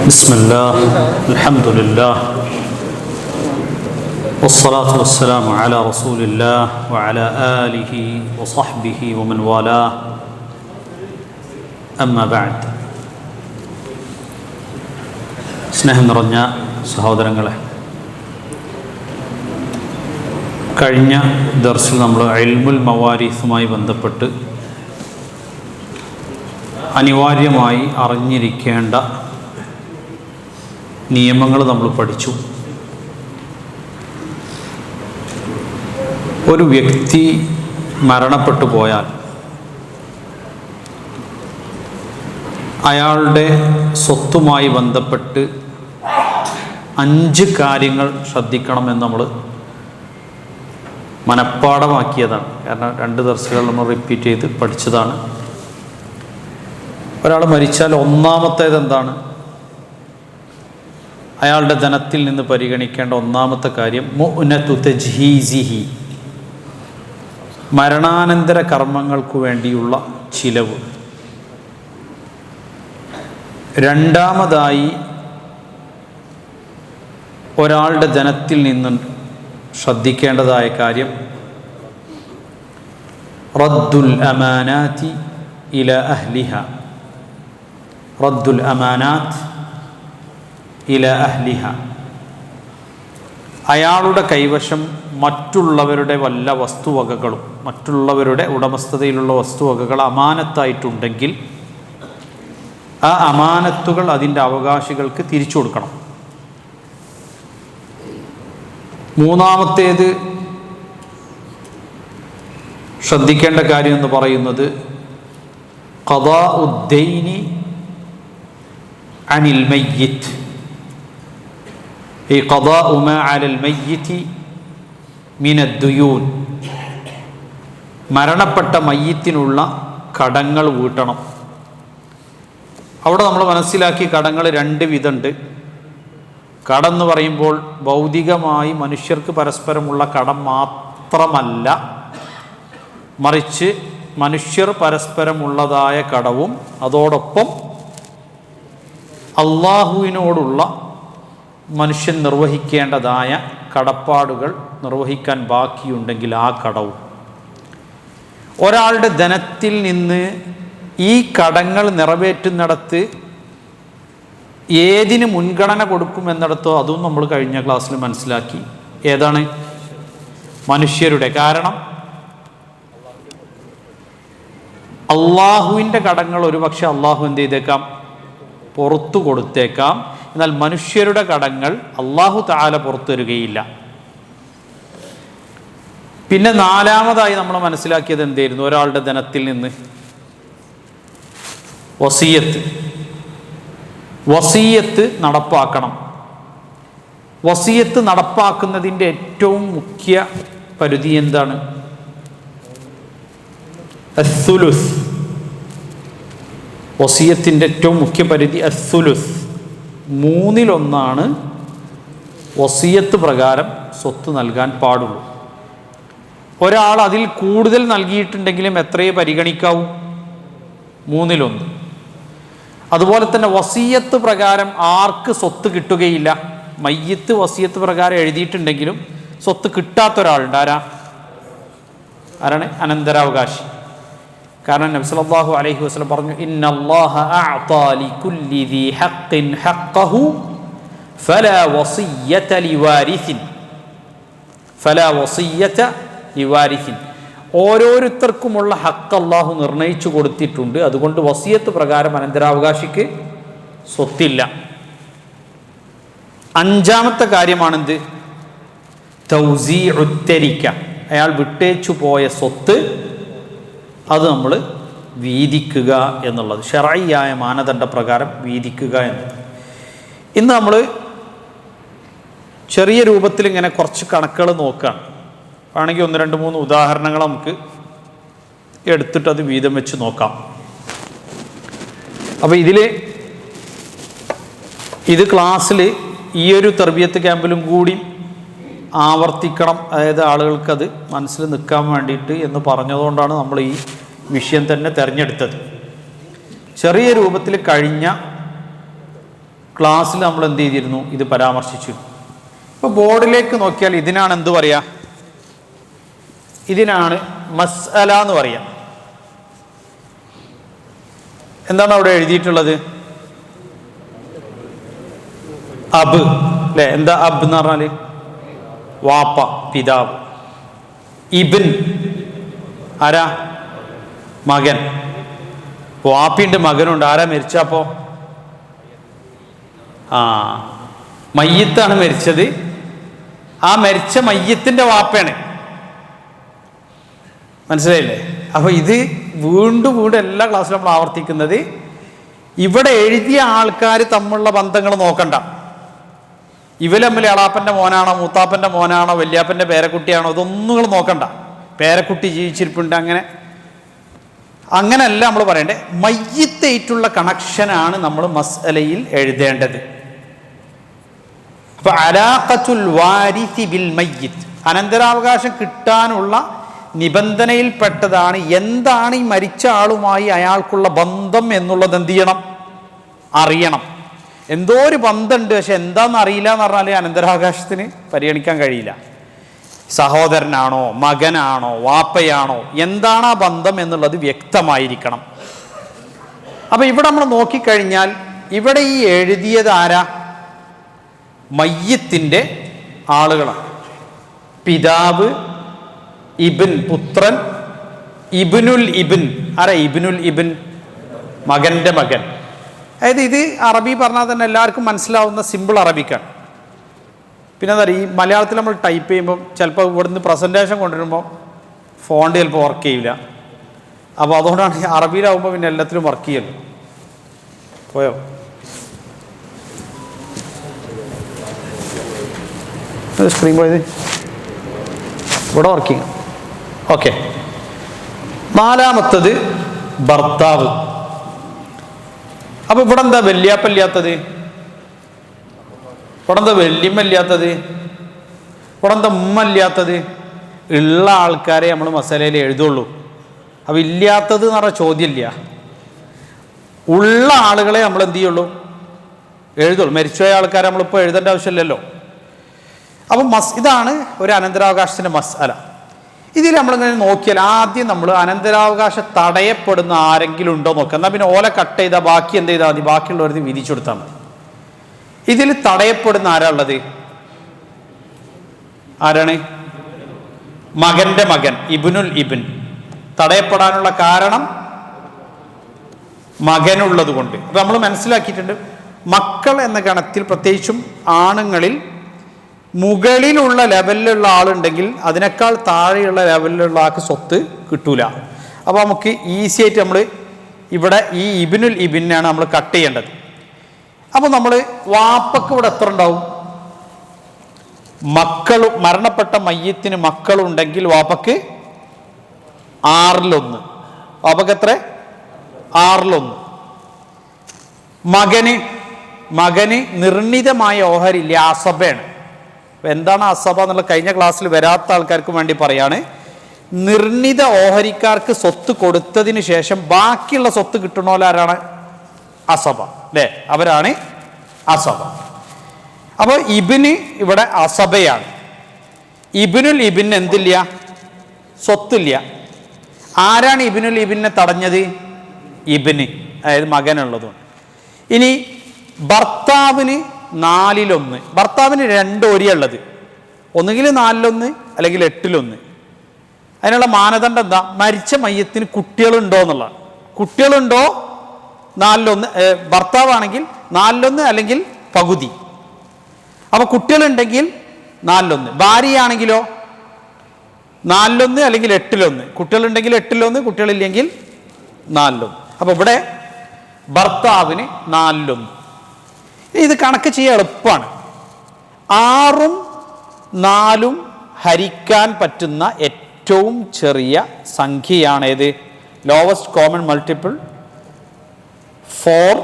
بسم الله الحمد لله والصلاة والسلام على رسول الله وعلى آله وصحبه ومن والاه أما بعد സ്നേഹം നിറഞ്ഞ സഹോദരങ്ങളെ, കഴിഞ്ഞ ദർസിൽ നമ്മൾ ഇൽമുൽ മവാരീസുമായി ബന്ധപ്പെട്ട് അനിവാര്യമായി അറിഞ്ഞിരിക്കേണ്ട നിയമങ്ങൾ നമ്മൾ പഠിച്ചു. ഒരു വ്യക്തി മരണപ്പെട്ടു പോയാൽ അയാളുടെ സ്വത്തുമായി ബന്ധപ്പെട്ട് 5 കാര്യങ്ങൾ ശ്രദ്ധിക്കണമെന്ന് നമ്മൾ മനഃപ്പാഠമാക്കിയതാണ്. കാരണം 2 ദർസുകൾ നമ്മൾ റിപ്പീറ്റ് ചെയ്ത് പഠിച്ചതാണ്. ഒരാൾ മരിച്ചാൽ ഒന്നാമത്തേത് എന്താണ്? അയാളുടെ ധനത്തിൽ നിന്ന് പരിഗണിക്കേണ്ട ഒന്നാമത്തെ കാര്യം മുഅ്നതു തജ്ഹീസിഹി, മരണാനന്തര കർമ്മങ്ങൾക്ക് വേണ്ടിയുള്ള ചിലവ്. രണ്ടാമതായി ഒരാളുടെ ധനത്തിൽ നിന്ന് ശ്രദ്ധിക്കേണ്ടതായ കാര്യം റദ്ദുൽ അമാനാത്തി ഇല അഹ്ലിഹ, റദ്ദുൽ അമാനാത്ത് ഇല അഹ്ലിഹ, അയാളുടെ കൈവശം മറ്റുള്ളവരുടെ വല്ല വസ്തുവകകളും, മറ്റുള്ളവരുടെ ഉടമസ്ഥതയിലുള്ള വസ്തുവകകൾ അമാനത്തായിട്ടുണ്ടെങ്കിൽ ആ അമാനത്തുകൾ അതിൻ്റെ അവകാശികൾക്ക് തിരിച്ചു കൊടുക്കണം. മൂന്നാമത്തേത് ശ്രദ്ധിക്കേണ്ട കാര്യം എന്ന് പറയുന്നത് ഖദാഉദ്ദൈനി അനിൽ മയ്യിത്ത്, ഈ ഖദാഉ മാ അലൽ മയ്യിത്തി മിനദ്ദുയൂൻ, മരണപ്പെട്ട മയ്യിത്തിനുള്ള കടങ്ങൾ വീട്ടണം. അവിടെ നമ്മൾ മനസ്സിലാക്കി കടങ്ങൾ 2 വിധമുണ്ട്. കടമെന്ന് പറയുമ്പോൾ ഭൗതികമായി മനുഷ്യർക്ക് പരസ്പരമുള്ള കടം മാത്രമല്ല, മറിച്ച് മനുഷ്യർ പരസ്പരമുള്ളതായ കടവും അതോടൊപ്പം അള്ളാഹുവിനോടുള്ള മനുഷ്യൻ നിർവഹിക്കേണ്ടതായ കടപ്പാടുകൾ നിർവഹിക്കാൻ ബാക്കിയുണ്ടെങ്കിൽ ആ കടവും. ഒരാളുടെ ധനത്തിൽ നിന്ന് ഈ കടങ്ങൾ നിറവേറ്റുന്നിടത്ത് ഏതിന് മുൻഗണന കൊടുക്കുമെന്നിടത്തോ അതും നമ്മൾ കഴിഞ്ഞ ക്ലാസ്സിൽ മനസ്സിലാക്കി. ഏതാണ്? മനുഷ്യരുടെ. കാരണം അള്ളാഹുവിൻ്റെ കടങ്ങൾ ഒരുപക്ഷെ അള്ളാഹു എന്ത് ചെയ്തേക്കാം, പുറത്തു കൊടുത്തേക്കാം. എന്നാൽ മനുഷ്യരുടെ കടങ്ങൾ അള്ളാഹു തആല പുറത്തു തരുകയില്ല. പിന്നെ 4-മതായി നമ്മൾ മനസ്സിലാക്കിയത് എന്തായിരുന്നു? ഒരാളുടെ ധനത്തിൽ നിന്ന് വസിയത്ത് നടപ്പാക്കണം. വസിയത്ത് നടപ്പാക്കുന്നതിൻ്റെ ഏറ്റവും മുഖ്യ പരിധി എന്താണ്? അസ്സുലുസ്. വസിയത്തിൻ്റെ ഏറ്റവും മുഖ്യ പരിധി അസ്സുലുസ്. 3/1 വസിയത്ത് പ്രകാരം സ്വത്ത് നൽകാൻ പാടുള്ളൂ. ഒരാൾ അതിൽ കൂടുതൽ നൽകിയിട്ടുണ്ടെങ്കിലും എത്രയേ പരിഗണിക്കാവൂ? 3/1. അതുപോലെ തന്നെ വസിയത്ത് പ്രകാരം ആർക്ക് സ്വത്ത് കിട്ടുകയില്ല? മയ്യിത്ത് വസിയത്ത് പ്രകാരം എഴുതിയിട്ടുണ്ടെങ്കിലും സ്വത്ത് കിട്ടാത്ത ഒരാളുണ്ട്. ആരാണ്? അനന്തരാവകാശി. കാരണം നബി സല്ലല്ലാഹു അലൈഹി വസല്ലം പറഞ്ഞു, ഇന്നല്ലാഹ അഅതാ ലികുല്ലി ദീ ഹഖ്ഖിൻ ഹഖ്ഖഹു ഫലാ വസിയ്യത ലിവാരിസിൻ, ഫലാ വസിയ്യത ലിവാരിസിൻ. ഓരോരുത്തർക്കുമുള്ള ഹക്ക് അല്ലാഹു നിർണയിച്ചു കൊടുത്തിട്ടുണ്ട്. അതുകൊണ്ട് വസിയത്ത് പ്രകാരം അനന്തരാവകാശിക്ക് സ്വത്തില്ല. 5-മത്തെ കാര്യമാണെന്ത്? തൗസീഉ തരിക, അയാൾ വിട്ടേച്ചു പോയ സ്വത്ത് അത് നമ്മൾ വീതിക്കുക എന്നുള്ളത്, ശർഈയായ മാനദണ്ഡ പ്രകാരം വീതിക്കുക എന്നുള്ളത്. ഇന്ന് നമ്മൾ ചെറിയ രൂപത്തിൽ ഇങ്ങനെ കുറച്ച് കണക്കുകൾ നോക്കുകയാണ്. ആണെങ്കിൽ 1, 2, 3 ഉദാഹരണങ്ങൾ നമുക്ക് എടുത്തിട്ട് അത് വീതം വെച്ച് നോക്കാം. അപ്പോൾ ഇത് ക്ലാസ്സിൽ ഈ ഒരു തർബിയത്ത് ക്യാമ്പിലും കൂടി ആവർത്തിക്കണം. അതായത് ആളുകൾക്കത് മനസ്സിൽ നിൽക്കാൻ വേണ്ടിയിട്ട് എന്ന് പറഞ്ഞതുകൊണ്ടാണ് നമ്മൾ ഈ വിഷയം തന്നെ തിരഞ്ഞെടുത്തത്. ചെറിയ രൂപത്തിൽ കഴിഞ്ഞ ക്ലാസ്സിൽ നമ്മൾ എന്ത് ചെയ്തിരുന്നു? ഇത് പരാമർശിച്ചിരുന്നു. ഇപ്പോൾ ബോർഡിലേക്ക് നോക്കിയാൽ ഇതിനാണ് എന്ത് പറയുക? ഇതിനാണ് മസ്അല എന്ന് പറയാം. എന്താണ് അവിടെ എഴുതിയിട്ടുള്ളത്? അബ് അല്ലേ? എന്താ അബ് എന്ന് പറഞ്ഞാൽ? വാപ്പ, പിതാവ്. ഇബിൻ ആരാ? മകൻ. വാപ്പിൻ്റെ മകനുണ്ട്. ആരാ മരിച്ചപ്പോ? മയ്യത്താണ് മരിച്ചത്. ആ മരിച്ച മയ്യത്തിൻ്റെ വാപ്പയാണ്. മനസ്സിലായില്ലേ? അപ്പൊ ഇത് വീണ്ടും വീണ്ടും എല്ലാ ക്ലാസ്സിലും നമ്മൾ ആവർത്തിക്കുന്നത്, ഇവിടെ എഴുതിയ ആൾക്കാർ തമ്മിലുള്ള ബന്ധങ്ങൾ നോക്കണ്ട. ഇവർ തമ്മിൽ എളാപ്പൻ്റെ മോനാണോ, മൂത്താപ്പൻ്റെ മോനാണോ, വല്യാപ്പൻ്റെ പേരക്കുട്ടിയാണോ, ഇതൊന്നും നിങ്ങൾ നോക്കണ്ട. പേരക്കുട്ടി ജീവിച്ചിരിപ്പുണ്ട്, അങ്ങനെയല്ല നമ്മൾ പറയണ്ടേ. മയ്യത്തായിട്ടുള്ള കണക്ഷനാണ് നമ്മൾ മസ്അലയിൽ എഴുതേണ്ടത്. അപ്പൊ അലാഖത്തുൽ വാരിസി ബിൽ മയ്യിത്ത്, അനന്തരാവകാശം കിട്ടാനുള്ള നിബന്ധനയിൽപ്പെട്ടതാണ് എന്താണ് ഈ മരിച്ച ആളുമായി അയാൾക്കുള്ള ബന്ധം എന്നുള്ളത്. എന്ത് ചെയ്യണം? അറിയണം. എന്തോ ഒരു ബന്ധമുണ്ട്, പക്ഷെ എന്താണെന്ന് അറിയില്ല എന്ന് പറഞ്ഞാൽ അനന്തരാവകാശത്തിന് പരിഗണിക്കാൻ കഴിയില്ല. സഹോദരനാണോ, മകനാണോ, വാപ്പയാണോ, എന്താണ് ആ ബന്ധം എന്നുള്ളത് വ്യക്തമായിരിക്കണം. അപ്പൊ ഇവിടെ നമ്മൾ നോക്കിക്കഴിഞ്ഞാൽ ഇവിടെ ഈ എഴുതിയത് ആരാ? മയ്യത്തിൻ്റെ ആളുകളാണ്. പിതാവ്, ഇബിൻ പുത്രൻ, ഇബ്നുൽ ഇബിൻ. ആരാ ഇബ്നുൽ ഇബിൻ? മകൻ്റെ മകൻ. അതായത് ഇത് അറബി പറഞ്ഞാൽ തന്നെ എല്ലാവർക്കും മനസ്സിലാവുന്ന സിമ്പിൾ അറബിക്കാണ്. പിന്നെ എന്താ പറയുക, ഈ മലയാളത്തിൽ നമ്മൾ ടൈപ്പ് ചെയ്യുമ്പോൾ ചിലപ്പോൾ ഇവിടുന്ന് പ്രസൻറ്റേഷൻ കൊണ്ടുവരുമ്പോൾ ഫോണ്ട് ചിലപ്പോൾ വർക്ക് ചെയ്യില്ല. അപ്പോൾ അതുകൊണ്ടാണ് അറബിയിലാവുമ്പോൾ പിന്നെ എല്ലാത്തിലും വർക്ക് ചെയ്യല്ലോ. പോയോ? സ്ക്രീൻ പോയത് ഇവിടെ വർക്കിംഗ്. ഓക്കെ. നാലാമത്തത് ഭർത്താവ്. അപ്പൊ ഇവിടെ എന്താ വല്യാപ്പല്ലാത്തത്? ഇവിടെ എന്താ വല്യമ്മ ഇല്ലാത്തത്? ഇവിടെ എന്താ ഉമ്മ ഇല്ലാത്തത്? ഉള്ള ആൾക്കാരെ നമ്മൾ മസാലയിൽ എഴുതുള്ളൂ. അപ്പം ഇല്ലാത്തത് എന്ന് പറഞ്ഞ ചോദ്യമില്ല. ഉള്ള ആളുകളെ നമ്മൾ എന്ത് ചെയ്യുള്ളൂ? എഴുതുള്ളൂ. മരിച്ചുപോയ ആൾക്കാരെ നമ്മളിപ്പോൾ എഴുതേണ്ട ആവശ്യമില്ലല്ലോ. അപ്പം ഇതാണ് ഒരു അനന്തരാവകാശത്തിൻ്റെ മസ്അല. ഇതിൽ നമ്മളിങ്ങനെ നോക്കിയാൽ ആദ്യം നമ്മൾ അനന്തരാവകാശം തടയപ്പെടുന്ന ആരെങ്കിലും ഉണ്ടോ നോക്കുക. എന്നാൽ പിന്നെ ഓല കട്ട് ചെയ്താൽ ബാക്കി എന്ത് ചെയ്താൽ മതി? ബാക്കിയുള്ളവർക്ക് വിധിച്ചു കൊടുത്താൽ മതി. ഇതിൽ തടയപ്പെടുന്ന ആരാ ഉള്ളത്? ആരാണ്? മകന്റെ മകൻ, ഇബ്നുൽ ഇബിൻ. തടയപ്പെടാനുള്ള കാരണം മകനുള്ളത് കൊണ്ട്. അപ്പൊ നമ്മൾ മനസ്സിലാക്കിയിട്ടുണ്ട്, മക്കൾ എന്ന ഗണത്തിൽ പ്രത്യേകിച്ചും ആണുങ്ങളിൽ മുകളിലുള്ള ലെവലിലുള്ള ആളുണ്ടെങ്കിൽ അതിനേക്കാൾ താഴെയുള്ള ലെവലിലുള്ള ആൾക്ക് സ്വത്ത് കിട്ടൂല. അപ്പോൾ നമുക്ക് ഈസി ആയിട്ട് നമ്മൾ ഇവിടെ ഈ ഇബ്നുൽ ഇബിനാണ് നമ്മൾ കട്ട് ചെയ്യേണ്ടത്. അപ്പോൾ നമ്മൾ വാപ്പക്ക് ഇവിടെ എത്ര ഉണ്ടാവും? മരണപ്പെട്ട മയ്യത്തിന് മക്കളുണ്ടെങ്കിൽ വാപ്പക്ക് 6/1. വാപ്പക്ക് എത്ര? 6/1. മകന് നിർണിതമായ ഓഹരില്ല, അസബയാണ്. എന്താണ് അസബ എന്നുള്ള കഴിഞ്ഞ ക്ലാസ്സിൽ വരാത്ത ആൾക്കാർക്ക് വേണ്ടി പറയാണ്. നിർണിത ഓഹരിക്കാർക്ക് സ്വത്ത് കൊടുത്തതിന് ശേഷം ബാക്കിയുള്ള സ്വത്ത് കിട്ടണോലാരാണ്? അസബ അല്ലേ? അവരാണ് അസബ. അപ്പോൾ ഇബിന് ഇവിടെ അസബയാണ്. ഇബ്നുൽ ഇബിന് എന്തില്ല? സ്വത്തില്ല. ആരാണ് ഇബ്നുൽ ഇബിനെ തടഞ്ഞത്? ഇബിന്, അതായത് മകനുള്ളതുകൊണ്ട്. ഇനി ഭർത്താവിന് 4/1. ഭർത്താവിന് 2 ഓരിയുള്ളത്, ഒന്നുകിൽ 4/1 അല്ലെങ്കിൽ 8/1. അതിനുള്ള മാനദണ്ഡം എന്താ? മരിച്ച മയ്യത്തിന് കുട്ടികളുണ്ടോ എന്നുള്ളതാണ്. കുട്ടികളുണ്ടോ? 4/1. ഭർത്താവാണെങ്കിൽ 4/1 അല്ലെങ്കിൽ പകുതി. അപ്പൊ കുട്ടികളുണ്ടെങ്കിൽ 4/1. ഭാര്യയാണെങ്കിലോ 4/1 അല്ലെങ്കിൽ 8/1. കുട്ടികളുണ്ടെങ്കിൽ 8/1, കുട്ടികളില്ലെങ്കിൽ 4/1. അപ്പൊ ഇവിടെ ഭർത്താവിന് 4/1. ഇത് കണക്ക് ചെയ്യാൻ എളുപ്പമാണ്. 6ഉം 4ഉം ഹരിക്കാൻ പറ്റുന്ന ഏറ്റവും ചെറിയ സംഖ്യയാണ് ഏത്? ലോവസ്റ്റ് കോമൺ മൾട്ടിപ്പിൾ 4,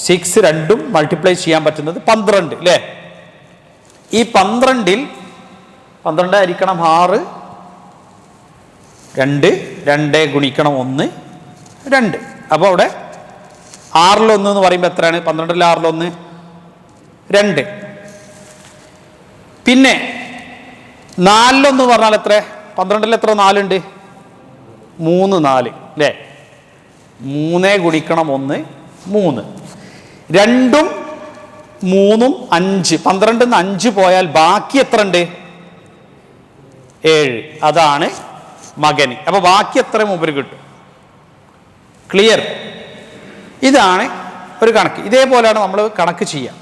6 രണ്ടും മൾട്ടിപ്ലൈ ചെയ്യാൻ പറ്റുന്നത് 12 അല്ലേ? ഈ 12ൽ 12 ഹരിക്കണം 6, 2, 2 ഗുണിക്കണം 1, 2. അപ്പോൾ അവിടെ 6/1 എന്ന് പറയുമ്പോൾ എത്രയാണ്? 12ൽ 6/1 2. പിന്നെ 4 പറഞ്ഞാൽ എത്ര? 12 എത്ര 4 ഉണ്ട്? 3 4 അല്ലേ? 3 ഗുണിക്കണം 1 3. 2ഉം 3ഉം 5. 12 5 പോയാൽ ബാക്കി എത്ര ഉണ്ട്? 7. അതാണ് മകന്. അപ്പൊ ബാക്കി എത്ര മൂപ്പര് കിട്ടും? ക്ലിയർ? ഇതാണ് ഒരു കണക്ക്. ഇതേപോലെയാണ് നമ്മൾ കണക്ക് ചെയ്യുക.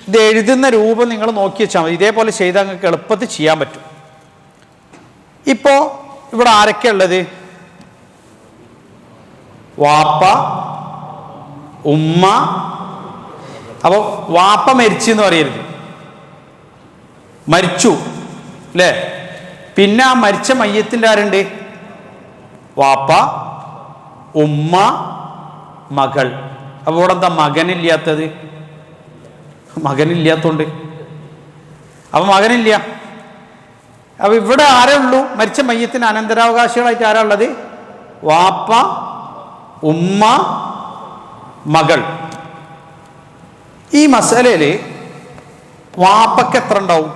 ഇത് എഴുതുന്ന രൂപം നിങ്ങൾ നോക്കി വെച്ചാൽ മതി. ഇതേപോലെ ചെയ്താൽ നിങ്ങൾക്ക് എളുപ്പത്തിൽ ചെയ്യാൻ പറ്റും. ഇപ്പോ ഇവിടെ ആരൊക്കെ ഉള്ളത്? വാപ്പ, ഉമ്മ. അപ്പൊ വാപ്പ മരിച്ചു എന്ന് പറയരുത്, മരിച്ചു അല്ലേ? പിന്നെ ആ മരിച്ച മയ്യത്തിന്റെ ആരുണ്ട്? വാപ്പ, ഉമ്മ, മകൾ. അപ്പൊ ഇവിടെ എന്താ മകനില്ലാത്തത്? മകനില്ലാത്തോണ്ട്. അപ്പൊ മകനില്ല. അപ്പൊ ഇവിടെ ആരേ ഉള്ളൂ? മരിച്ച മയ്യത്തിന് അനന്തരാവകാശികളായിട്ട് ആരാ ഉള്ളത്? വാപ്പ, ഉമ്മ, മകൾ. ഈ മസലയില് വാപ്പക്ക് എത്ര ഉണ്ടാവും?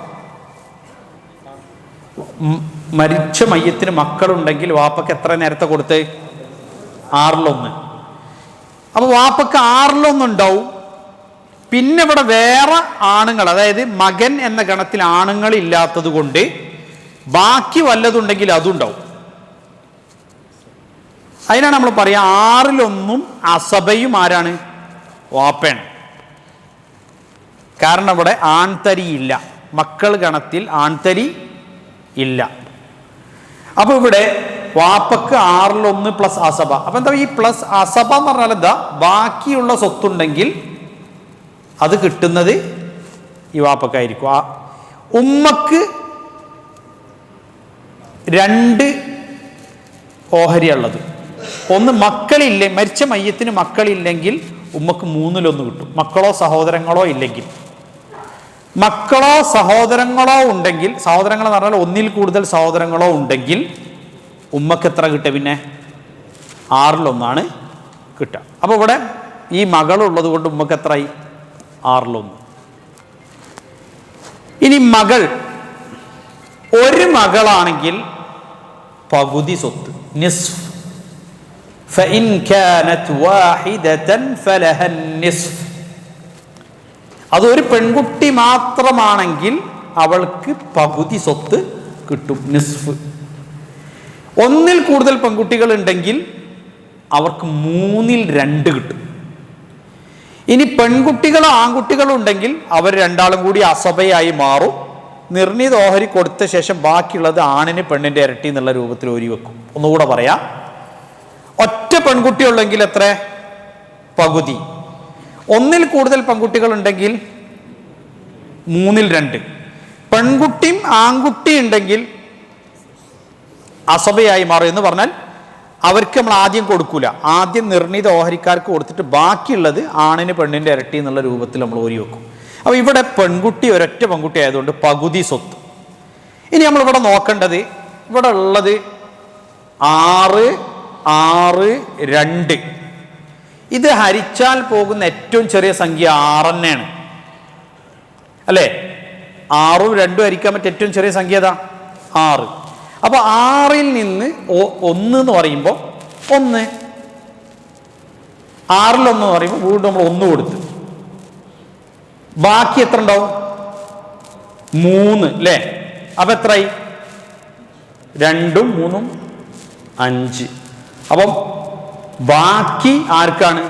മരിച്ച മയ്യത്തിന് മക്കളുണ്ടെങ്കിൽ വാപ്പക്ക് എത്ര നേരത്തെ കൊടുത്ത്? 6-1. അപ്പൊ വാപ്പക്ക് 6-1 ഉണ്ടാവും. പിന്നെ ഇവിടെ വേറെ ആണുങ്ങൾ, അതായത് മകൻ എന്ന ഗണത്തിൽ ആണുങ്ങൾ ഇല്ലാത്തത് കൊണ്ട് ബാക്കി വല്ലതുണ്ടെങ്കിൽ അതുണ്ടാവും. അതിനാണ് നമ്മൾ പറയാ 6-1 അസബയും ആരാണ്? വാപ്പയാണ്. കാരണം ഇവിടെ ആൺതരി ഇല്ല, മക്കൾ ഗണത്തിൽ ആൺതരി ഇല്ല. അപ്പൊ ഇവിടെ വാപ്പക്ക് 6-1 പ്ലസ് അസബ. അപ്പൊ എന്താ ഈ പ്ലസ് അസബ എന്ന് പറഞ്ഞാൽ എന്താ? ബാക്കിയുള്ള സ്വത്തുണ്ടെങ്കിൽ അത് കിട്ടുന്നത് ഈ വാപ്പക്കായിരിക്കും. ഉമ്മക്ക് 2 ഓഹരിയുള്ളത്. ഒന്ന് മക്കളില്ലേ, മരിച്ച മയ്യത്തിന് മക്കളില്ലെങ്കിൽ ഉമ്മക്ക് 3-1 കിട്ടും. മക്കളോ സഹോദരങ്ങളോ ഇല്ലെങ്കിൽ. മക്കളോ സഹോദരങ്ങളോ ഉണ്ടെങ്കിൽ, സഹോദരങ്ങൾ എന്ന് പറഞ്ഞാൽ 1-ൽ കൂടുതൽ സഹോദരങ്ങളോ ഉണ്ടെങ്കിൽ ഉമ്മക്ക് എത്ര കിട്ടുക? പിന്നെ 6-1 കിട്ടുക. അപ്പൊ ഇവിടെ ഈ മകളുള്ളത് കൊണ്ട് ഉമ്മക്ക് എത്രയായി? 6-1. ഇനി മകൾ ഒരു മകളാണെങ്കിൽ പകുതി സ്വത്ത്, നിസ്ഫ്. فإن كانت واحدة فلها النصف. അതൊരു പെൺകുട്ടി മാത്രമാണെങ്കിൽ അവൾക്ക് പകുതി സ്വത്ത് കിട്ടും, നിസ്ഫ്. 1-ൽ കൂടുതൽ പെൺകുട്ടികൾ ഉണ്ടെങ്കിൽ അവർക്ക് 3-2 കിട്ടും. ഇനി പെൺകുട്ടികളോ ആൺകുട്ടികളോ ഉണ്ടെങ്കിൽ അവർ രണ്ടാളും കൂടി അസബയായി മാറും. നിർണീത ഓഹരി കൊടുത്ത ശേഷം ബാക്കിയുള്ളത് ആണിന് പെണ്ണിന്റെ ഇരട്ടി എന്നുള്ള രൂപത്തിൽ ഓരി വെക്കും. ഒന്നുകൂടെ പറയാം. ഒറ്റ പെൺകുട്ടി ഉള്ളെങ്കിൽ എത്ര? പകുതി. 1-ൽ കൂടുതൽ പെൺകുട്ടികൾ ഉണ്ടെങ്കിൽ 3-2. പെൺകുട്ടിയും ആൺകുട്ടി ഉണ്ടെങ്കിൽ അസബയായി മാറും. എന്ന് പറഞ്ഞാൽ അവർക്ക് നമ്മൾ ആദ്യം കൊടുക്കൂല, ആദ്യം നിർണീത ഓഹരിക്കാർക്ക് കൊടുത്തിട്ട് ബാക്കിയുള്ളത് ആണിന് പെണ്ണിന്റെ ഇരട്ടി എന്നുള്ള രൂപത്തിൽ നമ്മൾ ഓരി വെക്കും. അപ്പൊ ഇവിടെ പെൺകുട്ടി ഒരൊറ്റ പെൺകുട്ടി ആയതുകൊണ്ട് പകുതി സ്വത്ത്. ഇനി നമ്മൾ ഇവിടെ നോക്കേണ്ടത്, ഇവിടെ ഉള്ളത് 6 6 2. ഇത് ഹരിച്ചാൽ പോകുന്ന ഏറ്റവും ചെറിയ സംഖ്യ 6 തന്നെയാണ് അല്ലേ? 6ഉം 2ഉം ഹരിക്കാൻ പറ്റിയ ഏറ്റവും ചെറിയ സംഖ്യ ഏതാ? 6. അപ്പൊ 6-ൽ നിന്ന് 1 എന്ന് പറയുമ്പോൾ 1, 6-ൽ 1 എന്ന് പറയുമ്പോൾ വീണ്ടും നമ്മൾ 1 കൊടുത്ത് ബാക്കി എത്ര ഉണ്ടാവും? 3 അല്ലേ? അപ്പൊ എത്രയായി? 2ഉം 3ഉം 5. അപ്പം ബാക്കി ആർക്കാണ്?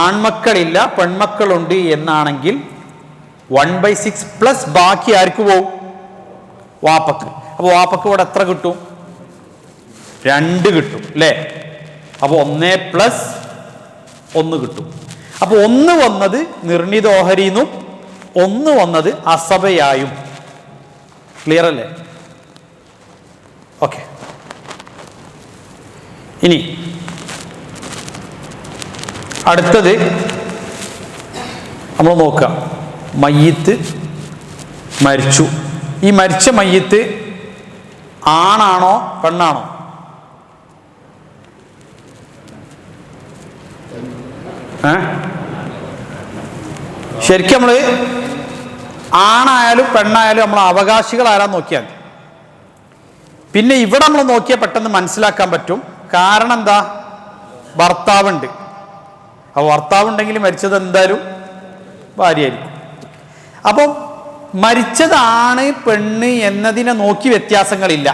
ആൺമക്കളില്ല പെൺമക്കളുണ്ട് എന്നാണെങ്കിൽ 1/6 പ്ലസ് ബാക്കി ആർക്ക് പോവും? വാപ്പക്ക്. അപ്പൊ വാപ്പക്ക് ഇവിടെ എത്ര കിട്ടും? 2 കിട്ടും അല്ലേ? അപ്പൊ 1 പ്ലസ് 1 കിട്ടും. അപ്പൊ 1 വന്നത് നിർണീത ഓഹരിന്നും 1 വന്നത് അസബയായും. ക്ലിയർ അല്ലേ? ഓക്കെ. ഇനി അടുത്തത് നമ്മൾ നോക്കാം. മയ്യിത്ത് മരിച്ചു. ഈ മരിച്ച മയ്യിത്ത് ആണാണോ പെണ്ണാണോ? ശരിക്കും നമ്മൾ ആണായാലും പെണ്ണായാലും നമ്മൾ അവകാശികൾ ആരാന്ന് നോക്കിയാൽ മതി. പിന്നെ ഇവിടെ നമ്മൾ നോക്കിയാൽ പെട്ടെന്ന് മനസ്സിലാക്കാൻ പറ്റും. കാരണം എന്താ? ഭർത്താവുണ്ട്. അപ്പോൾ ഭർത്താവുണ്ടെങ്കിൽ മരിച്ചത് എന്തായാലും ഭാര്യയായിരിക്കും. അപ്പം മരിച്ചതാണ് പെണ്ണ് എന്നതിനെ നോക്കി വ്യത്യാസങ്ങളില്ല.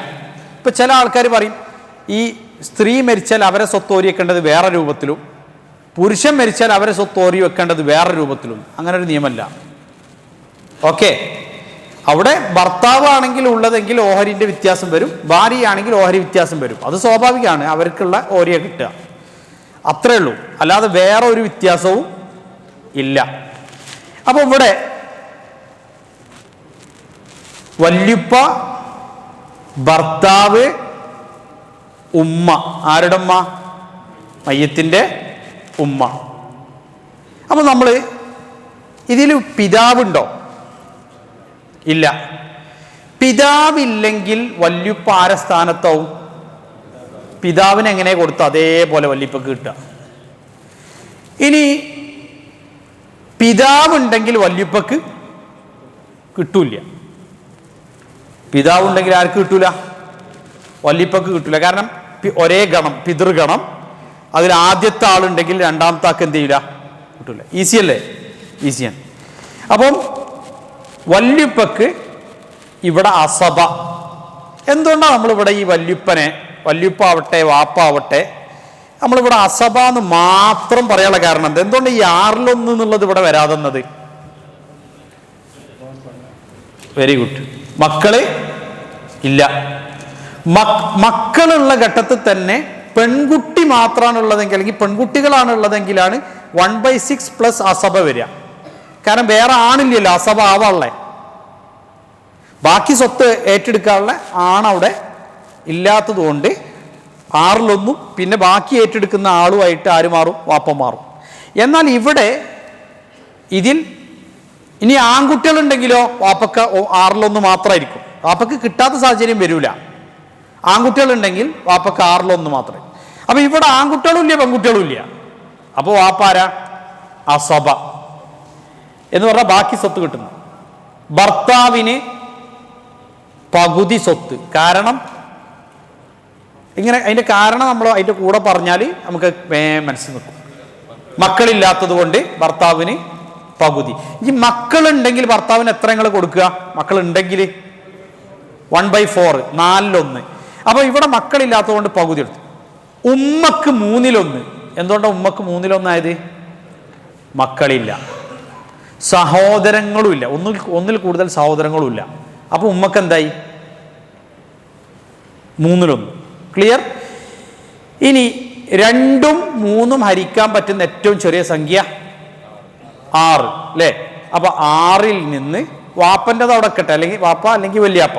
ഇപ്പം ചില ആൾക്കാർ പറയും ഈ സ്ത്രീ മരിച്ചാൽ അവരെ സ്വത്ത് ഓരി വെക്കേണ്ടത് വേറെ രൂപത്തിലും പുരുഷൻ മരിച്ചാൽ അവരെ സ്വത്ത് ഓരി വെക്കേണ്ടത് വേറെ രൂപത്തിലും. അങ്ങനെ ഒരു നിയമമല്ല. ഓക്കെ, അവിടെ ഭർത്താവാണെങ്കിൽ ഉള്ളതെങ്കിൽ ഓഹരിൻ്റെ വ്യത്യാസം വരും, ഭാര്യയാണെങ്കിൽ ഓഹരി വ്യത്യാസം വരും. അത് സ്വാഭാവികമാണ്, അവർക്കുള്ള ഓഹരിയെ കിട്ടുക, അത്രേ ഉള്ളൂ. അല്ലാതെ വേറെ ഒരു വ്യത്യാസവും ഇല്ല. അപ്പോൾ ഇവിടെ വല്യുപ്പ, ഭർത്താവ്, ഉമ്മ. ആരുടെ ഉമ്മ? മയ്യത്തിൻ്റെ ഉമ്മ. അപ്പോൾ നമ്മൾ ഇതിൽ പിതാവുണ്ടോ? ഇല്ല. പിതാവില്ലെങ്കിൽ വല്യുപ്പ ആരെ സ്ഥാനത്താവും? പിതാവിന് എങ്ങനെ കൊടുത്തു അതേപോലെ വല്യുപ്പക്ക് കിട്ടുക. ഇനി പിതാവുണ്ടെങ്കിൽ വല്യുപ്പക്ക് കിട്ടൂല. പിതാവുണ്ടെങ്കിൽ ആർക്ക് കിട്ടൂല? വല്യുപ്പക്ക് കിട്ടൂല. കാരണം ഒരേ ഗണം, പിതൃഗണം. അതിൽ ആദ്യത്തെ ആളുണ്ടെങ്കിൽ രണ്ടാമത്തെ ആൾക്ക് എന്ത് ചെയ്യില്ല? കിട്ടൂല. ഈസിയല്ലേ? ഈസിയാണ്. അപ്പം വല്യുപ്പക്ക് ഇവിടെ അസബ. എന്തുകൊണ്ടാണ് നമ്മളിവിടെ ഈ വല്യുപ്പനെ, വല്യുപ്പാവട്ടെ വാപ്പാവട്ടെ, നമ്മളിവിടെ അസബ എന്ന് മാത്രം പറയാനുള്ള കാരണം എന്താ? എന്തുകൊണ്ട് ഈ 6-1 എന്നുള്ളത് ഇവിടെ വരാതെന്നത്? Very good. മക്കള് ഇല്ല. മക്കളുള്ള ഘട്ടത്തിൽ തന്നെ പെൺകുട്ടി മാത്രമാണ് ഉള്ളതെങ്കിൽ, അല്ലെങ്കിൽ പെൺകുട്ടികളാണ് ഉള്ളതെങ്കിലാണ് 1/6 പ്ലസ് അസബ വരിക. കാരണം വേറെ ആണില്ലല്ലോ അസബ ആവാനുള്ളേ. ബാക്കി സ്വത്ത് ഏറ്റെടുക്കാനുള്ള ആണവിടെ ഇല്ലാത്തത് കൊണ്ട് 6-1 പിന്നെ ബാക്കി ഏറ്റെടുക്കുന്ന ആളുമായിട്ട് ആര് മാറും? വാപ്പ മാറും. എന്നാൽ ഇവിടെ ഇതിൽ ഇനി ആൺകുട്ടികളുണ്ടെങ്കിലോ വാപ്പക്ക് 6-1 മാത്രമായിരിക്കും. വാപ്പക്ക് കിട്ടാത്ത സാഹചര്യം വരൂല. ആൺകുട്ടികളുണ്ടെങ്കിൽ വാപ്പക്ക് 6-1 മാത്രമേ. അപ്പൊ ഇവിടെ ആൺകുട്ടികളും ഇല്ല പെൺകുട്ടികളും ഇല്ല. അപ്പോൾ വാപ്പാര അസബ എന്ന് പറഞ്ഞാൽ ബാക്കി സ്വത്ത് കിട്ടുന്നു. ഭർത്താവിന് പകുതി സ്വത്ത്. കാരണം ഇങ്ങനെ അതിന്റെ കാരണം നമ്മൾ അതിന്റെ കൂടെ പറഞ്ഞാൽ നമുക്ക് മനസ്സിൽ നിൽക്കും. മക്കളില്ലാത്തത് കൊണ്ട് ഭർത്താവിന് പകുതി. ഈ മക്കളുണ്ടെങ്കിൽ ഭർത്താവിന് എത്ര നിങ്ങൾ കൊടുക്കുക? മക്കളുണ്ടെങ്കിൽ 1/4, 4-1. അപ്പൊ ഇവിടെ മക്കളില്ലാത്തത് കൊണ്ട് പകുതി എടുത്തു. ഉമ്മക്ക് 3-1. എന്തുകൊണ്ടാണ് ഉമ്മക്ക് 3-1 ആയത്? മക്കളില്ല, സഹോദരങ്ങളും ഇല്ല, ഒന്നിൽ കൂടുതൽ സഹോദരങ്ങളും ഇല്ല. അപ്പൊ ഉമ്മക്ക് എന്തായി? 3-1. ക്ലിയർ? ഇനി 2ഉം 3ഉം ഹരിക്കാൻ പറ്റുന്ന ഏറ്റവും ചെറിയ സംഖ്യ 6 അല്ലേ? അപ്പൊ 6-ൽ നിന്ന് വാപ്പൻ്റെത് അവിടെ നിൽക്കട്ടെ, അല്ലെങ്കിൽ വാപ്പ അല്ലെങ്കിൽ വല്യാപ്പ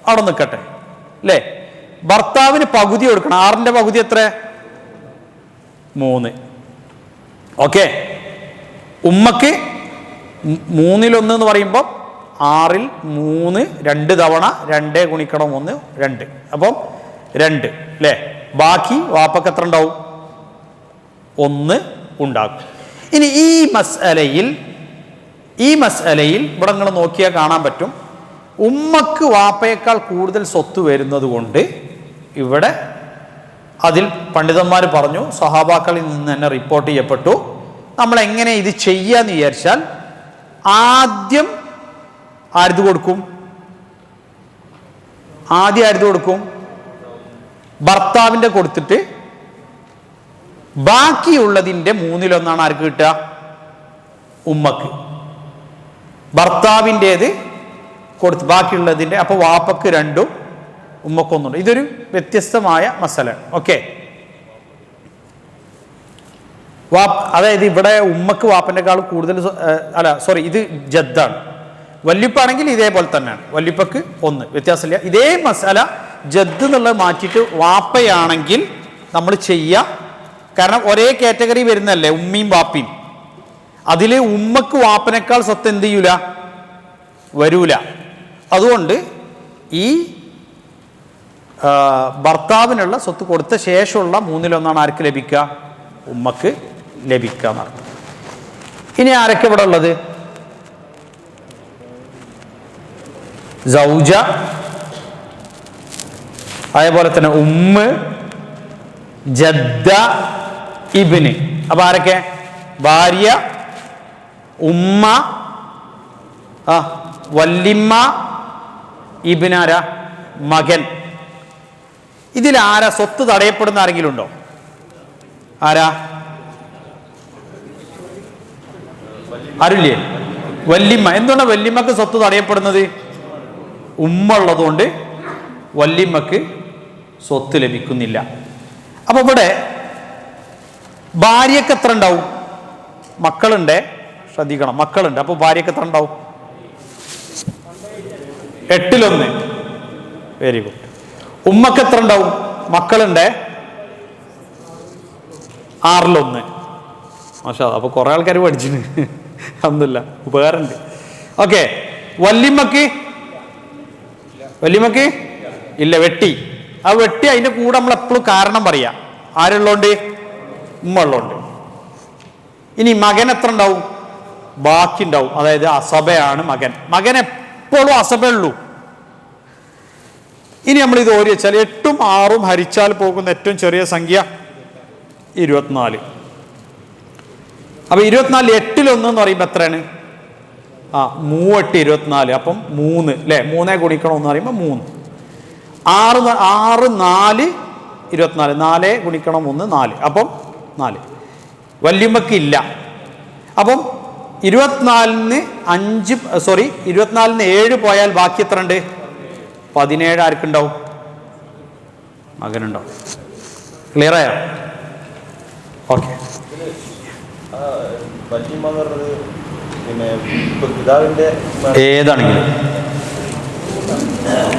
അവിടെ നിൽക്കട്ടെ അല്ലേ? ഭർത്താവിന് പകുതി കൊടുക്കണം. 6ന്റെ പകുതി എത്ര? 3. ഓക്കെ. ഉമ്മക്ക് 3-1 എന്ന് പറയുമ്പോൾ 6-ൽ 3 2 തവണ 2 ഗുണിക്കണം 1 2. അപ്പം 2 അല്ലേ? ബാക്കി വാപ്പക്ക് എത്ര ഉണ്ടാവും? 1 ഉണ്ടാകും. ഇനി ഈ മസ്അലയിൽ ഇവിടെ നിങ്ങൾ നോക്കിയാൽ കാണാൻ പറ്റും, ഉമ്മക്ക് വാപ്പയേക്കാൾ കൂടുതൽ സ്വത്ത് വരുന്നത് കൊണ്ട് ഇവിടെ അതിൽ പണ്ഡിതന്മാർ പറഞ്ഞു, സ്വഹാബാക്കളിൽ നിന്ന് തന്നെ റിപ്പോർട്ട് ചെയ്യപ്പെട്ടു, നമ്മൾ എങ്ങനെ ഇത് ചെയ്യാന്ന് വിചാരിച്ചാൽ ആദ്യം ആരുത് കൊടുക്കും? ഭർത്താവിൻ്റെ കൊടുത്തിട്ട് ബാക്കിയുള്ളതിൻ്റെ 3-1 ആർക്ക് കിട്ടുക? ഉമ്മക്ക്. ഭർത്താവിൻ്റേത് കൊടുത്ത് ബാക്കിയുള്ളതിൻ്റെ, അപ്പോൾ വാപ്പക്ക് 2ഉം ഉമ്മക്ക് 1. ഇതൊരു വ്യത്യസ്തമായ മസല. ഓക്കെ. അതായത് ഇവിടെ ഉമ്മക്ക് വാപ്പൻ്റെക്കാൾ കൂടുതൽ, ഇത് ജദ്ദാണ്. വല്യുപ്പാണെങ്കിൽ ഇതേപോലെ തന്നെയാണ്. വല്യുപ്പക്ക് 1, വ്യത്യാസമില്ല. ഇതേ മസാല ജദ് എന്നുള്ളത് മാറ്റിയിട്ട് വാപ്പയാണെങ്കിൽ നമ്മൾ ചെയ്യുക. കാരണം ഒരേ കാറ്റഗറി വരുന്നല്ലേ ഉമ്മയും വാപ്പയും. അതിൽ ഉമ്മക്ക് വാപ്പനേക്കാൾ സ്വത്ത് എന്ത് ചെയ്യൂല? വരൂല. അതുകൊണ്ട് ഈ ഭർത്താവിനുള്ള സ്വത്ത് കൊടുത്ത ശേഷമുള്ള 3-1 ആർക്ക് ലഭിക്കുക? ഉമ്മക്ക് ലഭിക്കുക എന്നർത്ഥം. ഇനി ആരൊക്കെ ഇവിടെ ഉള്ളത്? സൗജ, അതേപോലെ തന്നെ ഉമ്മ്, ജദ്ദ, ഇബ്ന്. അപ്പൊ ആരൊക്കെ? ഭാര്യ, ഉമ്മ, വല്ലിമ്മ, ഇബ്നാര, മകൻ. ഇതിലാരാ സ്വത്ത് തടയപ്പെടുന്ന ആരെങ്കിലും ഉണ്ടോ? ആരാ? ആരുല്ലേ? വല്ലിമ്മ. എന്തുകൊണ്ടാണ് വല്ലിമ്മക്ക് സ്വത്ത് തടയപ്പെടുന്നത്? ഉമ്മ ഉള്ളതുകൊണ്ട് വല്ലിമ്മക്ക് സ്വത്ത് ലഭിക്കുന്നില്ല. അപ്പൊ ഇവിടെ ഭാര്യക്ക് എത്ര ഉണ്ടാവും? മക്കളുണ്ട്, ശ്രദ്ധിക്കണം, മക്കളുണ്ട്. അപ്പൊ ഭാര്യക്ക് എത്ര ഉണ്ടാവും? 8/1. Very good. ഉമ്മക്ക് എത്ര ഉണ്ടാവും? മക്കളുണ്ട്, 6/1. മാഷാ, അപ്പൊ കുറെ ആൾക്കാർ പഠിച്ചിന്. അതൊന്നുമില്ല, ഉപകാരമുണ്ട്. ഓക്കെ. വല്ലിമ്മക്ക് ഇല്ല, വെട്ടി. ആ വെട്ടി അതിന്റെ കൂടെ നമ്മൾ എപ്പോഴും കാരണം പറയാ. ആരുള്ളോണ്ട്? ഉമ്മ ഉള്ളോണ്ട്. ഇനി മകൻ എത്ര ഉണ്ടാവും? ബാക്കി ഉണ്ടാവും. അതായത് അസബയാണ് മകൻ. മകൻ എപ്പോഴും അസബയുള്ളൂ. ഇനി നമ്മൾ ഇത് ഓരി വെച്ചാൽ 8ഉം 6ഉം ഹരിച്ചാൽ പോകുന്ന ഏറ്റവും ചെറിയ സംഖ്യ 24. അപ്പൊ 24 8/1 എന്ന് പറയുമ്പോ എത്രയാണ്? 3 8 24. അപ്പം 3 അല്ലെ? 3 ഗുണിക്കണം എന്ന് പറയുമ്പോ 3. 6 4 24. 4 ഗുണിക്കണം 1 4. അപ്പം 4. വല്യമ്മക്ക് ഇല്ല. അപ്പം 24-ന് 7 പോയാൽ ബാക്കി എത്ര ഉണ്ട്? 17. ആർക്കുണ്ടാവും? മകനുണ്ടാവും. ക്ലിയർ ആയോ? ഓക്കെ.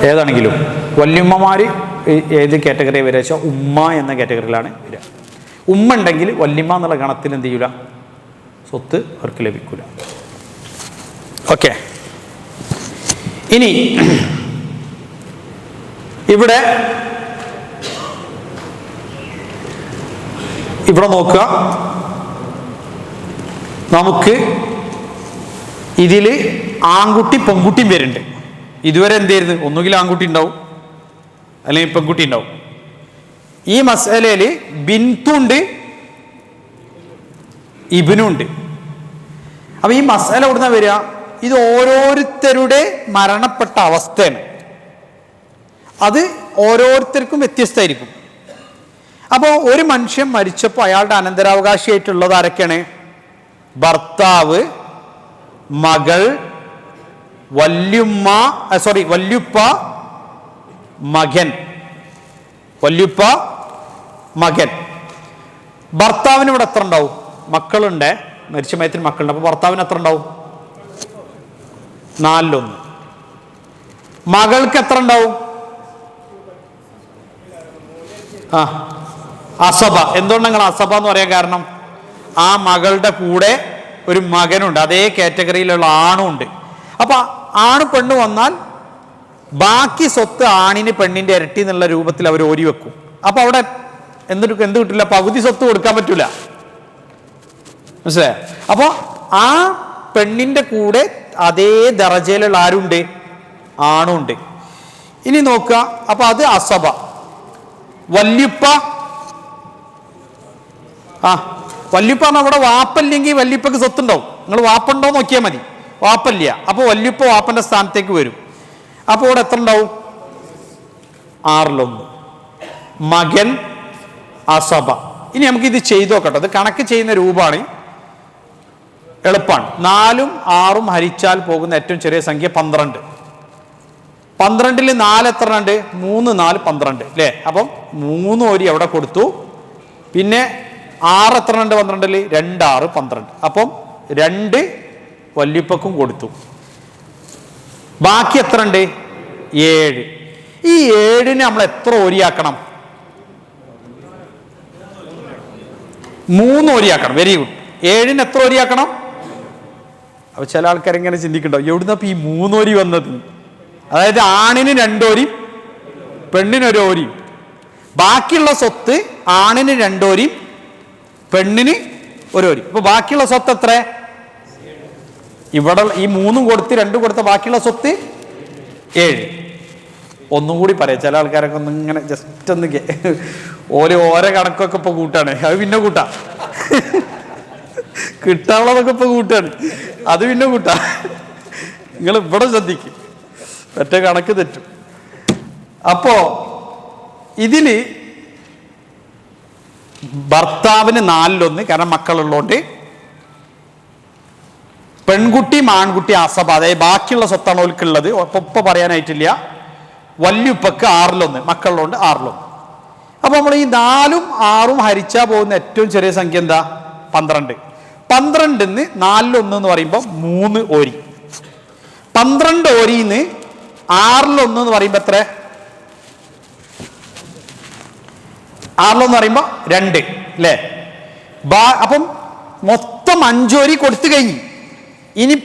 ഏതാണെങ്കിലും വല്യമ്മമാര് ഏത് കാറ്റഗറി വരെ വെച്ചാൽ ഉമ്മ എന്ന കാറ്റഗറിയിലാണ് വരിക. ഉമ്മ ഉണ്ടെങ്കിൽ വല്യമ്മ എന്നുള്ള ഗണത്തിൽ എന്ത് ചെയ്യൂല? സ്വത്ത് അവർക്ക് ലഭിക്കൂല. ഓക്കെ. ഇനി ഇവിടെ നോക്കുക. നമുക്ക് ഇതിൽ ആൺകുട്ടി പെൺകുട്ടിയും വരുന്നുണ്ട്. ഇതുവരെ എന്തായിരുന്നു? ഒന്നുകിൽ ആൺകുട്ടി ഉണ്ടാവും അല്ലെങ്കിൽ പെൺകുട്ടി ഉണ്ടാവും. ഈ മസലയിൽ ബിന്തുണ്ട്, ഇബ്നുണ്ട്. അപ്പൊ ഈ മസല എവിടുന്ന വരിക? ഇത് ഓരോരുത്തരുടെ മരണപ്പെട്ട അവസ്ഥയാണ്. അത് ഓരോരുത്തർക്കും വ്യത്യസ്തമായിരിക്കും. അപ്പോൾ ഒരു മനുഷ്യൻ മരിച്ചപ്പോൾ അയാളുടെ അനന്തരാവകാശിയായിട്ടുള്ളത് ആരൊക്കെയാണ്? ഭർത്താവ്, മകൾ, വല്യുപ്പ, മകൻ. ഭർത്താവിന് ഇവിടെ എത്ര ഉണ്ടാവും? മക്കളുണ്ട്, മരിച്ച മയത്തിന് മക്കളുണ്ട്. അപ്പൊ ഭർത്താവിന് എത്ര ഉണ്ടാവും? 4/1. മകൾക്ക് എത്ര ഉണ്ടാവും? അസബ. എന്തുകൊണ്ട് നിങ്ങൾ അസബ എന്ന് പറയാൻ കാരണം? ആ മകളുടെ കൂടെ ഒരു മകനുണ്ട്, അതേ കാറ്റഗറിയിലുള്ള ആണും ഉണ്ട്. അപ്പൊ ആണ് പെണ്ണ് വന്നാൽ ബാക്കി സ്വത്ത് ആണിന് പെണ്ണിന്റെ ഇരട്ടി എന്നുള്ള രൂപത്തിൽ അവർ ഓരി വെക്കും. അപ്പൊ അവിടെ എന്ത് കിട്ടില്ല? പകുതി സ്വത്ത് കൊടുക്കാൻ പറ്റൂല. മനസ്സിലായോ? അപ്പൊ ആ പെണ്ണിന്റെ കൂടെ അതേ ദറജയിലുള്ള ആരുണ്ട്? ആണുണ്ട്. ഇനി നോക്കുക. അപ്പൊ അത് അസബ. വല്യുപ്പ വല്യുപ്പ അവിടെ വാപ്പല്ലെങ്കിൽ വല്യുപ്പക്ക് സ്വത്തുണ്ടാവും. നിങ്ങൾ വാപ്പുണ്ടോ നോക്കിയാൽ മതി. വാപ്പല്ല. അപ്പൊ വല്യുപ്പ വാപ്പന്റെ സ്ഥാനത്തേക്ക് വരും. അപ്പൊ ഇവിടെ എത്ര ഉണ്ടാവും? 6/1. മകൻ അസബ. ഇനി നമുക്ക് ഇത് ചെയ്തു നോക്കട്ടെ. ഇത് കണക്ക് ചെയ്യുന്ന രൂപമാണ്, എളുപ്പമാണ്. 4ഉം 6ഉം ഹരിച്ചാൽ പോകുന്ന ഏറ്റവും ചെറിയ സംഖ്യ 12. 12-ൽ 4 എത്ര ഉണ്ട്? 3 4 12 അല്ലേ? അപ്പം 3 ഓരി എവിടെ കൊടുത്തു? പിന്നെ 6 എത്ര ഉണ്ട്? 12-ൽ 2 6 12. അപ്പം 2 വല്യുപ്പക്കും കൊടുത്തു. ബാക്കി എത്ര ഉണ്ട്? 7. ഈ 7-ന് നമ്മൾ എത്ര ഓരിയാക്കണം? 3 ഓരിയാക്കണം. Very good. 7-ന് എത്ര ഓരിയാക്കണം? അപ്പൊ ചില ആൾക്കാരെങ്ങനെ ചിന്തിക്കണ്ടാവും, എവിടുന്ന ഈ 3 ഓരി വന്നത്? അതായത് ആണിന് 2 ഓരി, പെണ്ണിന് 1 ഓരി. ബാക്കിയുള്ള സ്വത്ത് ആണിന് 2 ഓരി, പെണ്ണിന് 1 ഓരി. അപ്പൊ ബാക്കിയുള്ള സ്വത്ത് എത്ര? ഇവിടെ ഈ 3 കൊടുത്ത് 2 കൊടുത്ത ബാക്കിയുള്ള സ്വത്ത് 7. ഒന്നും കൂടി പറയാം, ചില ആൾക്കാരൊക്കെ ഒന്ന് ഇങ്ങനെ ജസ്റ്റ് ഒന്ന് ഓരോ കണക്കൊക്കെ ഇപ്പൊ കൂട്ടാണ്, അത് പിന്നെ കൂട്ടാ. കിട്ടാനുള്ളതൊക്കെ ഇപ്പൊ കൂട്ടാണ്, അത് പിന്നെ കൂട്ടാ. നിങ്ങൾ ഇവിടെ ശ്രദ്ധിക്കും, മറ്റേ കണക്ക് തെറ്റും. അപ്പോ ഇതില് ഭർത്താവിന് 4/1, കാരണം മക്കളുള്ളോണ്ട്. പെൺകുട്ടിയും ആൺകുട്ടി അസബ, അതായത് ബാക്കിയുള്ള സ്വത്താണ് ഓൽക്കുള്ളത്, ഒപ്പം പറയാനായിട്ടില്ല. വല്യുപ്പക്ക് 6/1, മക്കളുള്ളോണ്ട് 6/1. അപ്പൊ നമ്മൾ ഈ 4ഉം 6ഉം ഹരിച്ചാൽ പോകുന്ന ഏറ്റവും ചെറിയ സംഖ്യ എന്താ? 12. 12ന്ന് 4/1 എന്ന് പറയുമ്പോൾ 3 ഓരി. 12 ഓരിന്ന് 6/1 എന്ന് പറയുമ്പോ എത്ര? 6/1 പറയുമ്പോ 2 അല്ലേ? അപ്പം മൊത്തം 5 ഓരി കൊടുത്തു കഴിഞ്ഞു. ഇനി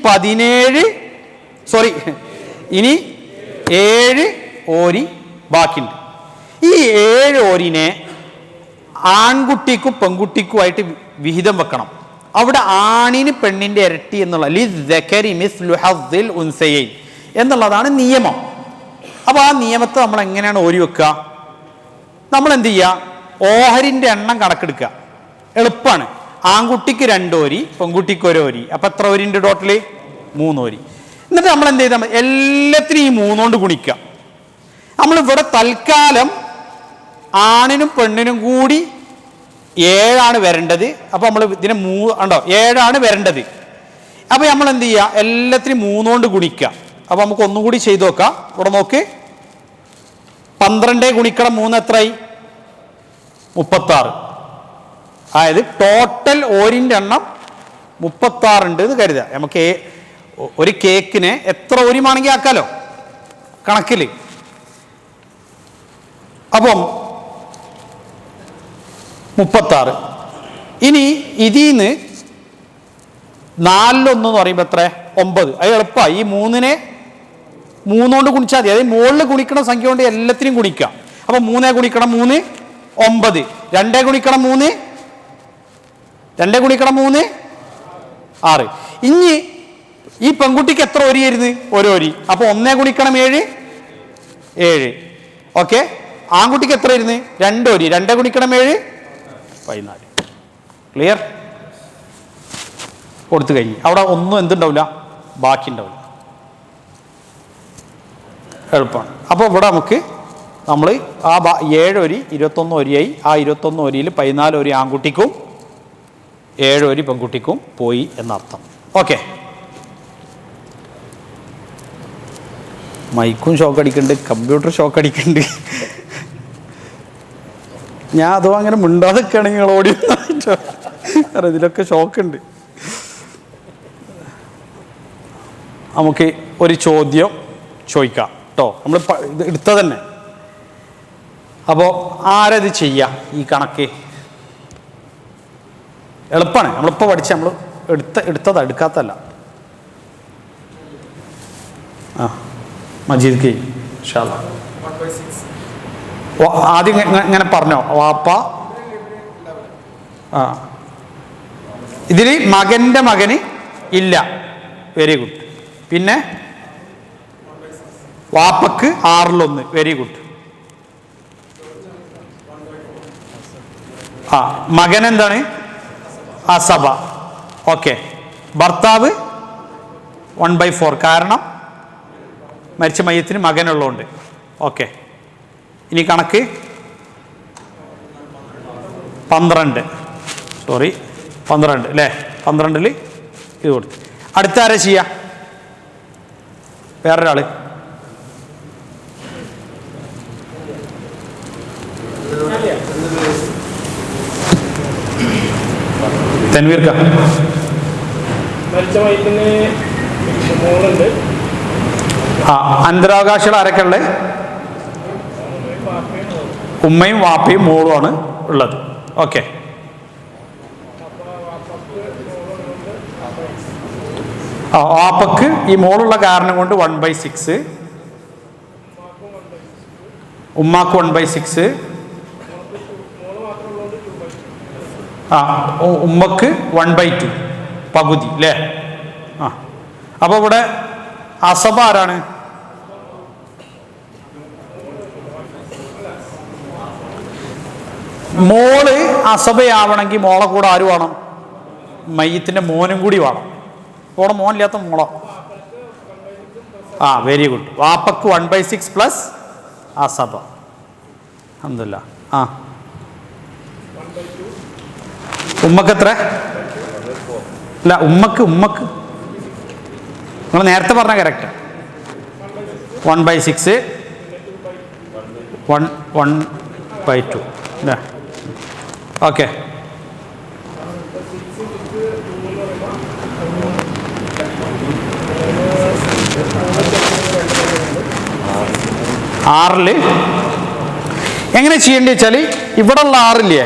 7 ഓരി ബാക്കിയുണ്ട്. ഈ 7 ഓരിനെ ആൺകുട്ടിക്കും പെൺകുട്ടിക്കുമായിട്ട് വിഹിതം വെക്കണം. അവിടെ ആണിന് പെണ്ണിന്റെ ഇരട്ടി എന്നുള്ള എന്നുള്ളതാണ് നിയമം. അപ്പൊ ആ നിയമത്തെ നമ്മൾ എങ്ങനെയാണ് ഓരി വെക്കുക? നമ്മൾ എന്ത് ചെയ്യുക? ഓഹരിന്റെ എണ്ണം കണക്കെടുക്കുക. എളുപ്പമാണ്. ആൺകുട്ടിക്ക് 2 ഓരി, പെൺകുട്ടിക്ക് 1 ഓരി. അപ്പൊ എത്ര ഓരിന്റെ ടോട്ടല്? 3 ഓരി. എന്നിട്ട് നമ്മൾ എന്ത് ചെയ്താൽ എല്ലാത്തിനും ഈ 3 കൊണ്ട് ഗുണിക്കുക. നമ്മളിവിടെ തൽക്കാലം ആണിനും പെണ്ണിനും കൂടി 7 വരേണ്ടത്. അപ്പൊ നമ്മൾ ഇതിനെ 7 വരേണ്ടത്. അപ്പൊ നമ്മൾ എന്ത് ചെയ്യുക? എല്ലാത്തിനും 3 കൊണ്ട് ഗുണിക്കുക. അപ്പൊ നമുക്ക് ഒന്നും കൂടി ചെയ്തു നോക്കാം. ഇവിടെ നോക്ക്, 12 ഗുണിക്കണം 3 എത്രയായി? 36. അതായത് ടോട്ടൽ ഓരിന്റെ എണ്ണം 36 ഉണ്ട് എന്ന് കരുതുക. നമുക്ക് ഒരു കേക്കിന് എത്ര ഓരിമാണെങ്കിൽ ആക്കാലോ കണക്കില്. അപ്പം 36. ഇനി ഇതിന്ന് 4/1 എന്ന് പറയുമ്പോൾ എത്ര? 9. അത് എളുപ്പമാണ്. ഈ 3നെ 3 കൊണ്ട് ഗുണിച്ചാൽ മതി. അതായത് മുകളിൽ ഗുണിക്കണ സംഖ്യ കൊണ്ട് എല്ലാത്തിനും ഗുണിക്കാം. അപ്പൊ 3 ഗുണിക്കണം 3 9. 2 ഗുണിക്കണം 3 6. ഇനി ഈ പെൺകുട്ടിക്ക് എത്ര ഓരിയായിരുന്നു? 1 ഓരി. അപ്പൊ 1 ഗുണിക്കണം 7 7. ഓക്കെ. ആൺകുട്ടിക്ക് എത്ര ആയിരുന്നു? 2 ഓരി. 2 ഗുണിക്കണം 7 14. ക്ലിയർ? കൊടുത്തു കഴിഞ്ഞു. അവിടെ ഒന്നും എന്തുണ്ടാവില്ല, ബാക്കി ഉണ്ടാവില്ല. എളുപ്പമാണ്. അപ്പോൾ ഇവിടെ നമ്മൾ ആ 7 ഓരി 21 ഓരിയായി. ആ 21 ഓരിയിൽ 14 ഓരി ആൺകുട്ടിക്കും 7 ഓരി പെൺകുട്ടിക്കും പോയി എന്നർത്ഥം. ഓക്കെ. മൈക്കും ഷോക്ക് അടിക്കുന്നുണ്ട്, കമ്പ്യൂട്ടർ ഷോക്ക് അടിക്കുന്നുണ്ട്. ഞാൻ അതോ അങ്ങനെ മിണ്ടാതൊക്കെയാണെങ്കിൽ നിങ്ങൾ ഓടി, കാരണം ഇതിലൊക്കെ ഷോക്കുണ്ട്. നമുക്ക് ഒരു ചോദ്യം ചോദിക്കാം കേട്ടോ. നമ്മൾ ഇത് എടുത്തത് തന്നെ. അപ്പോൾ ആരത് ചെയ്യാം? ഈ കണക്ക് എളുപ്പമാണ്. നമ്മളിപ്പോൾ പഠിച്ച നമ്മൾ എടുത്തതാ, എടുക്കാത്തല്ല. ആ മജീദ് കെ ആദ്യം ഇങ്ങനെ പറഞ്ഞോ വാപ്പ. ആ ഇതിൽ മകൻ്റെ മകന് ഇല്ല. Very good. പിന്നെ വാപ്പക്ക് 6/1. Very good. ആ മകൻ എന്താണ്? അസബ. ഓക്കെ. ഭർത്താവ് 1/4, കാരണം മരിച്ച മയ്യത്തിന് മകനുള്ളതുകൊണ്ട്. ഓക്കെ. ഇനി കണക്ക് 12. 12 അല്ലേ? 12ൽ ഇത് കൊടുത്തു. അടുത്ത ആരാ ചെയ്യാ? വേറൊരാള്. തൻവീർക്ക. ആ അനന്തരാവകാശികൾ ആരൊക്കെ ഉള്ളത്? ഉമ്മയും വാപ്പയും മോളുമാണ് ഉള്ളത്. ഓക്കെ. ആ വാപ്പക്ക് ഈ മോളുള്ള കാരണം കൊണ്ട് 1/6, ഉമ്മാക്ക് 1/6, ആ ഉമ്മക്ക് 1/2 പകുതി അല്ലേ? ആ അപ്പോൾ ഇവിടെ അസബ ആരാണ്? മോള് അസബയാവണമെങ്കിൽ മോളെ കൂടെ ആര് വേണം? മയ്യത്തിൻ്റെ മോനും കൂടി വേണം. ഇവിടെ മോനില്ലാത്ത മോളോ? Very good. വാപ്പക്ക് 1/6 പ്ലസ് അസബ. അൽഹംദുലില്ലാ. ഉമ്മക്ക് എത്ര? അല്ല, ഉമ്മക്ക് നിങ്ങൾ നേരത്തെ പറഞ്ഞ കറക്റ്റ്. 1/6 1/2 അല്ലേ? ഓക്കെ. ആറിൽ എങ്ങനെ ചെയ്യേണ്ടി വെച്ചാൽ ഇവിടെ ഉള്ള 6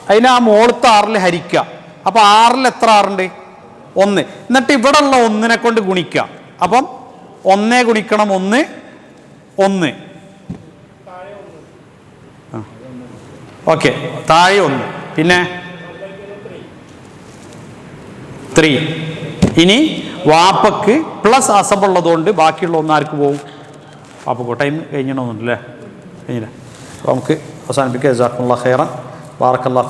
അതിന് ആ മോളത്തെ 6 ഹരിക്കുക. അപ്പോൾ 6 എത്ര 6 1. എന്നിട്ട് ഇവിടെ ഉള്ള 1 കൊണ്ട് ഗുണിക്കുക. അപ്പം 1 ഗുണിക്കണം 1 1. ഓക്കെ, താഴെ 1, പിന്നെ 3. ഇനി വാപ്പക്ക് പ്ലസ് അസബുള്ളതുകൊണ്ട് ബാക്കിയുള്ള 1 ആർക്ക് പോകും? വാപ്പക്ക്. ടൈം കഴിഞ്ഞിട്ടൊന്നുമില്ലേ? കഴിഞ്ഞില്ല. അപ്പോൾ നമുക്ക് അവസാനിപ്പിക്കുക. ജസാക്കുമുല്ലാഹ് ഖൈറൻ. ബാറക്കല്ലാഹു ഫീക്കും.